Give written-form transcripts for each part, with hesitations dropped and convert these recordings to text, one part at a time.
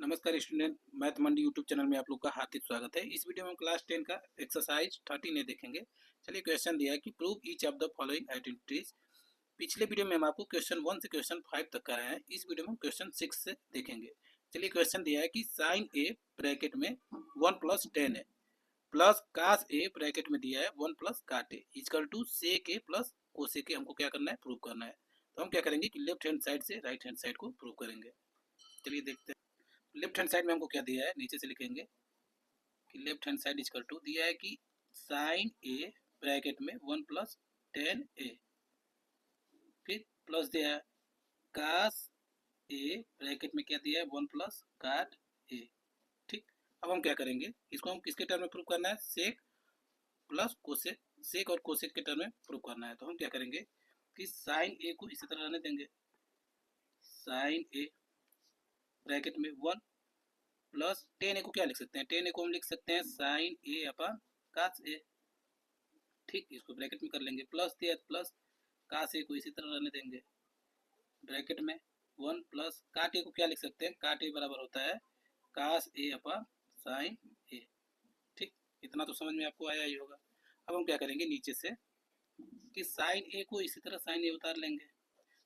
नमस्कार student, math मंडी YouTube channel में आप लोग का हार्दिक स्वागत है। इस वीडियो में क्लास 10 का एक्सरसाइज 13 देखेंगे। चलिए, क्वेश्चन दिया है कि prove each of the following identities. पिछले वीडियो में हम आपको क्वेश्चन 1 से क्वेश्चन 5 तक कराए हैं। इस वीडियो में क्वेश्चन 6 से देखेंगे। चलिए, क्वेश्चन दिया है कि साइन ए ब्रैकेट में 1 प्लस 10 है प्लस कास ए ब्रैकेट में दिया है 1 plus cot A equal to sec A plus cosec A. हमको क्या करना है? प्रूव करना है। तो हम क्या करेंगे कि लेफ्ट हैंड साइड से राइट हैंड साइड को प्रूव करेंगे। चलिए देखते हैं। लेफ्ट हैंड साइड में हमको क्या दिया है, नीचे से लिखेंगे कि left hand side equal to दिया है कि साइन ए ब्रैकेट में 1 प्लस 10 ए, फिर प्लस दिया है कास ए ब्रैकेट में क्या दिया है 1 प्लस काट ए। ठीक, अब हम क्या करेंगे, इसको हम किसके टर्म में प्रूव करना है? सेक प्लस कोसेक, सेक और कोसेक के टर्म में प्रूव करना है। तो हम क्या करेंगे कि साइन ए को इसी तरह रहने देंगे। साइन ए ब्रैकेट में 1 प्लस 10 ए को क्या लिख सकते हैं? 10 ए को हम लिख सकते हैं साइन ए अपॉन कास ए। ठीक, इसको ब्रैकेट में कर लेंगे। प्लस दिया प्लस कास ए को इसी तरह रहने देंगे ब्रैकेट में 1 प्लस काट ए को क्या लिख सकते हैं? काट ए बराबर होता है कास ए अपॉन साइन ए। ठीक, इतना तो समझ में आपको आया ही होगा। अब हम क्या करेंगे, नीचे से कि साइन ए को इसी तरह साइन ए उतार लेंगे।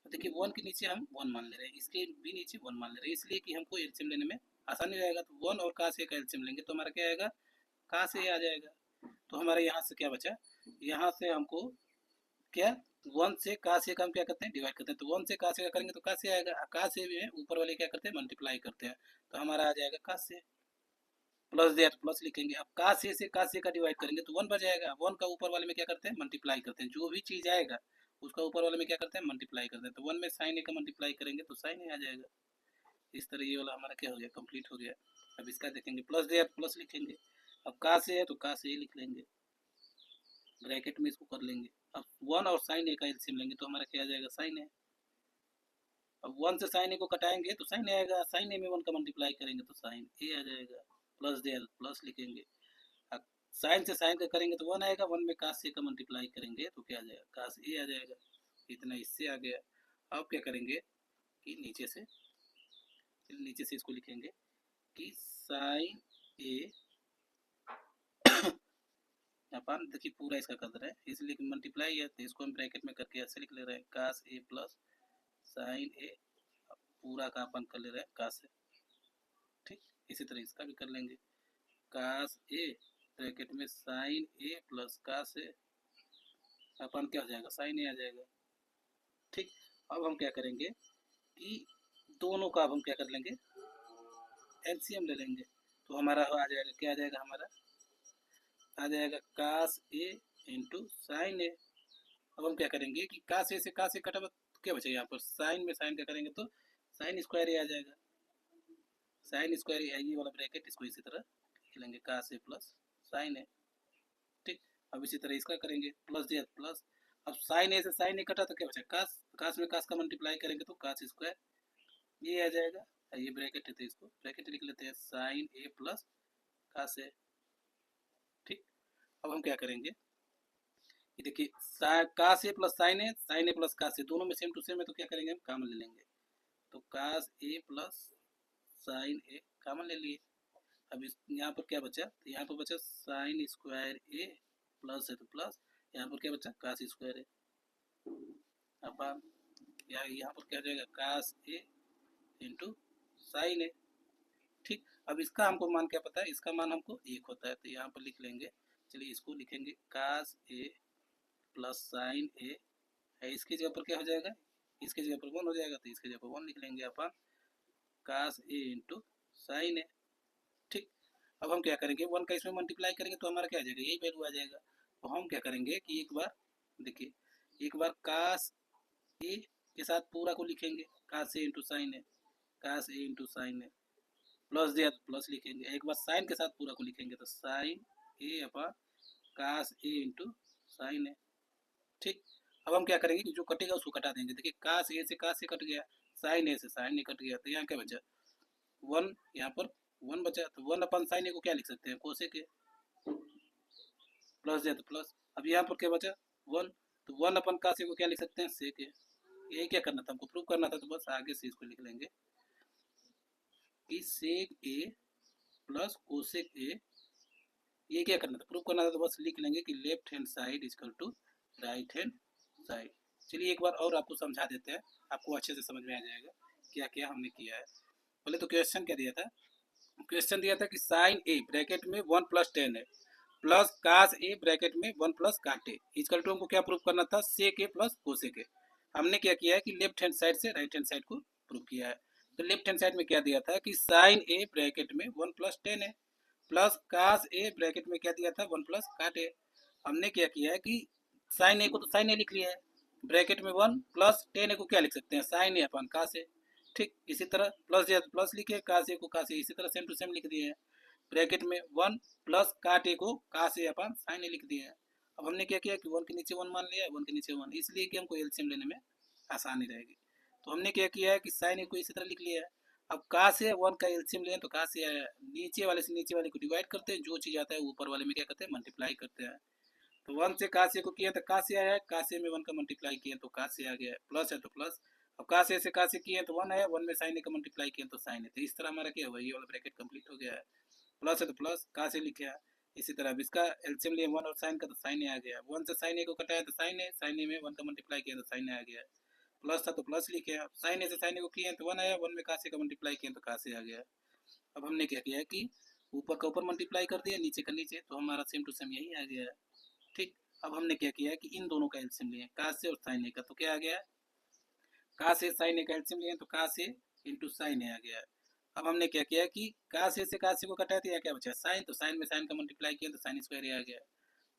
तो देखिए 1 के नीचे हम 1 मान ले रहे हैं, इसके भी नीचे 1 मान ले रहे हैं, इसलिए कि हमको एलसीएम लेने में आसानी रहेगा। तो 1 और कास ए का एलसीएम लेंगे तो हमारा क्या आएगा? कास ए आ जाएगा। तो हमारे यहाँ से क्या बचा? यहाँ से हमको क्या 1 से कास ए का हम क्या करते हैं? डिवाइड करते हैं। तो 1 से कास ए का करेंगे तो कास ए आएगा। कास ए में ऊपर वाले क्या करते हैं? मल्टीप्लाई करते हैं। तो हमारा आ जाएगा कास ए। प्लस दिया तो प्लस लिखेंगे। अब कास ए से कास ए का डिवाइड करेंगे तो 1 बच जाएगा। 1 का ऊपर वाले में क्या करते हैं? मल्टीप्लाई करते हैं। जो भी चीज़ आएगा उसका ऊपर वाले में क्या करते हैं? मल्टीप्लाई करते हैं। तो 1 में साइन ए का मल्टीप्लाई करेंगे तो साइन ए आ जाएगा। इस तरह ये वाला हमारा क्या हो गया? कंप्लीट हो गया। अब इसका देखेंगे, प्लस दिया तो प्लस लिखेंगे। अब कास ए है तो कास ए लिख लेंगे, ब्रैकेट में इसको कर लेंगे। अब 1 और साइन ए का एलसीएम लेंगे तो हमारा क्या आ जाएगा? साइन ए। अब 1 से साइन ए को कटाएंगे तो साइन ए आएगा। साइन ए में 1 का मल्टीप्लाई करेंगे तो साइन ए आ जाएगा। प्लस दिया प्लस लिखेंगे। अब साइन से साइन का करेंगे तो 1 आएगा। 1 में कास ए का मल्टीप्लाई करेंगे तो क्या आ जाएगा? कास ए आ जाएगा। इतना इससे आ गया। अब क्या करेंगे कि नीचे से इसको लिखेंगे कि साइन ए अपन देखिए पूरा इसका कर रहे हैं, इसलिए कि मल्टीप्लाई है तो इसको हम ब्रैकेट में करके ऐसे लिख ले रहे हैं कास ए प्लस साइन ए। पूरा का अपन कर ले रहे हैं कास ए। ठीक, इसी तरह इसका भी कर लेंगे कास ए ब्रैकेट में साइन ए प्लस कास ए। अपन क्या हो जाएगा? साइन ए आ जाएगा। ठीक, अब हम क्या करेंगे कि दोनों का अब हम क्या कर लेंगे? एलसीएम ले लेंगे। तो हमारा आ जाएगा, क्या आ जाएगा? हमारा आ जाएगा कास ए इंटू साइन ए। अब हम क्या करेंगे कि कास ए से कास ए कटा तो क्या बचेगा? यहाँ पर साइन में साइन का करेंगे तो साइन स्क्वायर ए आ जाएगा। साइन स्क्वायर ए, ये वाला ब्रैकेट इसको इसी तरह लिख लेंगे कास ए प्लस साइन ए। ठीक, अब इसी तरह इसका करेंगे, प्लस दिया प्लस। अब साइन ए से साइन ए कटा तो क्या बचा? कास। कास में कास का मल्टीप्लाई करेंगे तो कास स्क्वायर ये आ जाएगा। ये ब्रैकेट है तो इसको ब्रैकेट लिख लेते हैं साइन ए प्लस कास ए। ठीक, अब हम क्या करेंगे, ये देखिए कास ए प्लस साइन ए प्लस कास ए दोनों में सेम टू सेम है तो क्या करेंगे? हम कॉमन ले लेंगे। तो कास ए प्लस साइन ए कॉमन ले लिए। अब इस यहाँ पर क्या बचा? तो यहाँ पर बचा साइन स्क्वायर ए प्लस है तो प्लस, यहाँ पर क्या बचा? कास स्क्वायर ए। अब यहाँ पर क्या हो जाएगा? कास ए इंटू साइन ए। ठीक, अब इसका हमको मान क्या पता है? इसका मान हमको 1 होता है तो यहाँ पर लिख लेंगे। चलिए इसको लिखेंगे कास ए प्लस साइन ए है। इसकी जगह पर क्या हो जाएगा? इसकी जगह पर 1 हो जाएगा तो इसकी जगह पर 1 लिख लेंगे अपन कास ए इंटू साइन ए। ठीक, अब हम क्या करेंगे? 1 का इसमें मल्टीप्लाई करेंगे तो हमारा क्या आ जाएगा? यही वैल्यू आ जाएगा। तो हम क्या करेंगे कि एक बार देखिए, एक बार कास ए के साथ पूरा को लिखेंगे कास ए इंटू साइन ए, कास ए इंटू साइन ए। प्लस दिया तो प्लस लिखेंगे। एक बार साइन के साथ पूरा को लिखेंगे तो साइन ए अपॉन कास ए इंटू साइन ए। ठीक, अब हम क्या करेंगे कि जो कटेगा उसको कटा देंगे। देखिए कास ए से कास ए कट गया, साइन ए से साइन ए कट गया तो यहाँ क्या बचा? 1। यहाँ पर 1 बचा तो 1 अपन साइन ए को क्या लिख सकते हैं? कोसेक ए। प्लस दिया तो प्लस। अब यहाँ पर क्या बचा? 1। तो 1 अपन कास ए को क्या लिख सकते हैं? सेक ए। यही क्या करना था? हमको प्रूव करना था तो बस आगे से इसको लिख लेंगे कि सेक ए प्लस कोसेक ए, ये क्या करना था, प्रूव करना था। तो बस लिख लेंगे कि left hand side equal to right hand side. चलिए एक बार और आपको समझा देते हैं, आपको अच्छे से समझ में आ जाएगा क्या क्या हमने किया है। पहले तो क्वेश्चन क्या दिया था, क्वेश्चन दिया था कि साइन ए ब्रैकेट में 1+10 है प्लस कास ए ब्रैकेट में 1+काट ए इजकल टू हमको क्या प्रूव करना था, सेक ए प्लस कोसेक ए। हमने क्या किया है कि लेफ्ट हैंड साइड से राइट हैंड साइड को प्रूव किया है। तो लेफ्ट हैंड साइड में क्या दिया था कि साइन ए ब्रैकेट में 1+10 है प्लस कास ए ब्रैकेट में क्या दिया था 1+काट ए। हमने क्या किया है कि साइन ए को तो साइन ए लिख लिया है, ब्रैकेट में 1+10 ए को क्या लिख सकते हैं, साइन ए अपन कास ए। ठीक इसी तरह प्लस दिया तो प्लस लिखे, कास ए को कास ए, इसी तरह सेम टू सेम लिख दिए हैं। ब्रैकेट में 1 प्लस काट ए को कास ए अपन साइन ए लिख दिए हैं। अब हमने क्या किया कि 1 के नीचे 1 मान लिया, 1 के नीचे 1, इसलिए कि हमको एलसीएम लेने में आसानी रहेगी। तो हमने क्या किया है कि साइन ए को इसी तरह लिख लिया है। अब का से 1 का एलसीएम लें तो का से नीचे वाले से नीचे वाले को डिवाइड करते हैं, जो चीज़ आता है ऊपर वाले में क्या करते हैं, मल्टीप्लाई करते हैं। तो 1 से का से को किया तो का से आया है, का से में 1 का मल्टीप्लाई किया तो का से आ गया, प्लस है तो प्लस। अब का से किए तो 1 आया, 1 में साइन ए का मल्टीप्लाई किया तो साइन है। तो इस तरह हमारा क्या हुआ, ये वाला ब्रैकेट कंप्लीट हो गया है। प्लस है तो प्लस, का से लिखे। इसी तरह अब इसका एलसीएम लिए 1 और साइन का तो साइन ए आ गया, 1 से साइन ए को कटाया तो साइन ए, साइन ए में 1 का मल्टीप्लाई किया तो साइन ए आ गया। प्लस था तो प्लस लिखे, साइन ए से साइन ए को किए तो 1 आया, 1 में का से का मल्टीप्लाई किया तो का से आ गया। अब हमने क्या किया कि ऊपर का ऊपर मल्टीप्लाई कर दिया, नीचे का नीचे, तो हमारा सेम टू सेम यही आ गया है। ठीक, अब हमने क्या किया है कि इन दोनों का एलसीएम लिए, का से और साइन ए का, तो क्या आ गया, का से साइन ए का एलसीएम लिए तो का से इंटू साइन ए आ गया। अब हमने क्या किया कि का से को कटाया तो यहाँ क्या बचा, साइन, तो साइन में साइन का मल्टीप्लाई किया तो साइन स्क्वायर आ गया।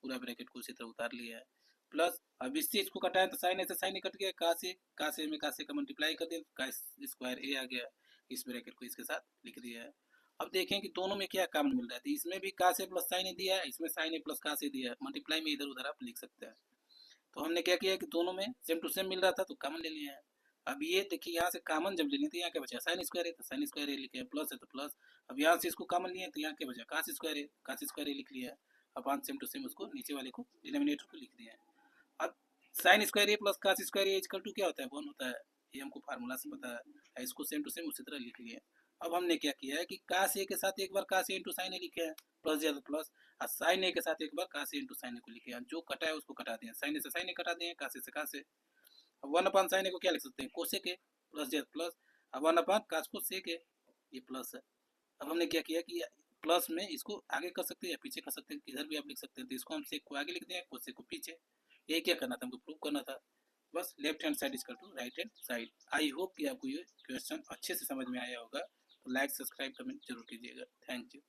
पूरा ब्रैकेट को उसी तरह उतार लिया है। प्लस अब इस चीज को कटाया तो साइन ए से साइन ए कट गया, का से में का से का मल्टीप्लाई कर दिया, का स्क्वायर ए आ गया। इस ब्रैकेट को इसके साथ लिख दिया है। अब देखें कि दोनों में क्या कॉमन मिल रहा है, तो इसमें भी का से प्लस साइन ए दिया है, इसमें साइन ए प्लस का से दिया है, मल्टीप्लाई में इधर उधर आप लिख सकते हैं। तो हमने क्या किया कि दोनों में सेम टू सेम मिल रहा था तो कॉमन ले लिया है। अब ये देखिए यहाँ से कॉमन जब लेनी थी, यहाँ क्या बचा, साइन स्क्वायर है तो साइन स्क्वायर लिखे, प्लस है तो प्लस। अब यहाँ से इसको कॉमन लिए तो यहाँ क्या बचा, कास स्क्वायर है, कास स्क्वायर लिख लिया। अब सेम टू सेम उसको नीचे वाले को डिनोमिनेटर को लिख दिया है। अब sine square A plus cos square equal to क्या होता है, 1 होता है, ये हमको फार्मूला से पता है। इसको सेम टू सेम उसी तरह लिख लिया। अब हमने क्या किया है कि कास ए के साथ एक बार कास ए इंटू साइन ए लिखे हैं, प्लस दिया तो प्लस, और साइन ए के साथ एक बार कास ए इंटू साइन ए को लिखे हैं, जो कटा है उसको कटा दिया, साइन ए से साइन ए कटा दिए, कास ए से कास ए। अब 1 साइन ए को क्या लिख सकते हैं, कोसेक ए, प्लस दिया प्लस, अब 1 कास को सेक ए, ये प्लस है। अब हमने क्या किया कि प्लस में इसको आगे कर सकते हैं या पीछे कर सकते हैं, किधर भी आप लिख सकते हैं। तो इसको हम सेक को आगे लिख दें, कोसेक को पीछे। ये क्या करना था, हमको प्रूव करना था। बस left hand side equal to right hand side. I hope कि आपको ये क्वेश्चन अच्छे से समझ में आया होगा। तो लाइक सब्सक्राइब कमेंट जरूर कीजिएगा। Thank you.